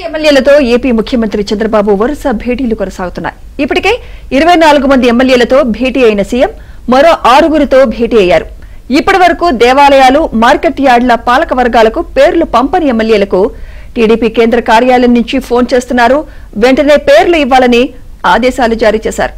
ఎమ్మెల్యేలతో ఏపీ ముఖ్యమంత్రి చంద్రబాబు వరుస భేటీలు కొనసాగుతున్నాయి. ఇప్పటికే 24 మంది ఎమ్మెల్యేలతో భేటీ అయిన సీఎం మరో 6గురితో భేటీ అయ్యారు. ఇప్పటి వరకు దేవాలయాలు, మార్కెట్ యార్డుల పాలక వర్గాలకు పేర్లు పంపని ఎమ్మెల్యేలకు టీడీపీ కేంద్ర కార్యాలయం నుంచి ఫోన్ చేస్తున్నారు. వెంటనే పేర్లు ఇవ్వాలని ఆదేశాలు జారీ చేశారు.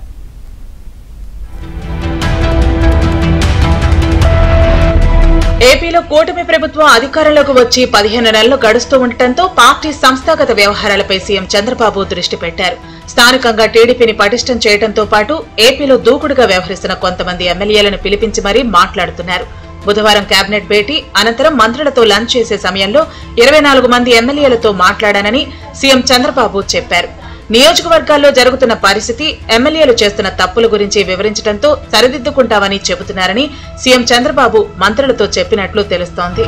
ఏపీలో కూటమి ప్రభుత్వం అధికారంలోకి వచ్చి 15 నెలలు గడుస్తూ ఉండటంతో పార్టీ సంస్థాగత వ్యవహారాలపై సీఎం చంద్రబాబు దృష్టి పెట్టారు. స్థానికంగా టీడీపీని పటిష్టం చేయడంతో పాటు ఏపీలో దూకుడుగా వ్యవహరిస్తున్న కొంతమంది ఎమ్మెల్యేలను పిలిపించి మరీ మాట్లాడుతున్నారు. బుధవారం కేబినెట్ భేటీ అనంతరం మంత్రులతో లంచ్ చేసే సమయంలో 24 మంది ఎమ్మెల్యేలతో మాట్లాడానని సీఎం చంద్రబాబు చెప్పారు. నియోజకవర్గాల్లో జరుగుతున్న పరిస్థితి, ఎమ్మెల్యేలు చేస్తున్న తప్పుల గురించి వివరించడంతో సరిదిద్దుకుంటామని చెబుతున్నారని సీఎం చంద్రబాబు మంత్రులతో చెప్పినట్లు తెలుస్తోంది.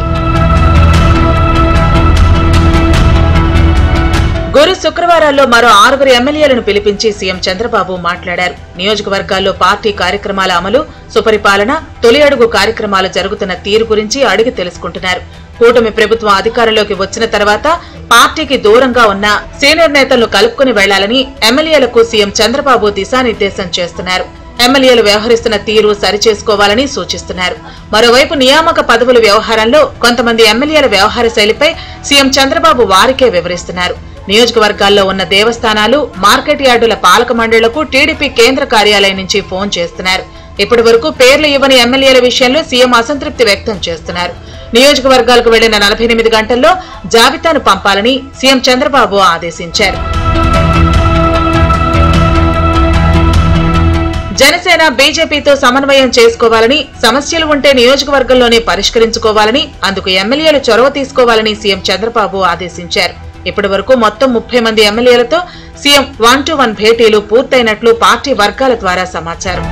గురు శుక్రవారాల్లో మరో 6 ఎమ్మెల్యేలను పిలిపించి సీఎం చంద్రబాబు మాట్లాడారు. నియోజకవర్గాల్లో పార్టీ కార్యక్రమాల అమలు, సుపరిపాలన, తొలి అడుగు కార్యక్రమాలు జరుగుతున్న తీరు గురించి అడిగి తెలుసుకుంటున్నారు. కూటమి ప్రభుత్వం అధికారంలోకి వచ్చిన తర్వాత పార్టీకి దూరంగా ఉన్న సీనియర్ నేతలను కలుపుకుని వెళ్లాలని ఎమ్మెల్యేలకు సీఎం చంద్రబాబు దిశానిర్దేశం చేస్తున్నారు. ఎమ్మెల్యేలు వ్యవహరిస్తున్న తీరు సరిచేసుకోవాలని సూచిస్తున్నారు. మరోవైపు నియామక పదవుల వ్యవహారంలో కొంతమంది ఎమ్మెల్యేల వ్యవహార శైలిపై సీఎం చంద్రబాబు వారికే వివరిస్తున్నారు. నియోజకవర్గాల్లో ఉన్న దేవస్థానాలు, మార్కెట్ యార్డుల పాలక మండళ్లకు టీడీపీ కేంద్ర కార్యాలయం నుంచి ఫోన్ చేస్తున్నారు. ఇప్పటి వరకు పేర్లు ఇవ్వని ఎమ్మెల్యేల విషయంలో సీఎం అసంతృప్తి వ్యక్తం చేస్తున్నారు. నియోజకవర్గాలకు వెళ్లిన 48 గంటల్లో జాబితాను పంపాలని సీఎం చంద్రబాబు ఆదేశించారు. జనసేన, బీజేపీతో సమన్వయం చేసుకోవాలని, సమస్యలు ఉంటే నియోజకవర్గంలోనే పరిష్కరించుకోవాలని, అందుకు ఎమ్మెల్యేలు చొరవ తీసుకోవాలని సీఎం చంద్రబాబు ఆదేశించారు. ఇప్పటి వరకు మొత్తం 30 మంది ఎమ్మెల్యేలతో సీఎం 1-to-1 భేటీలు పూర్తయినట్లు పార్టీ వర్గాల ద్వారా సమాచారం.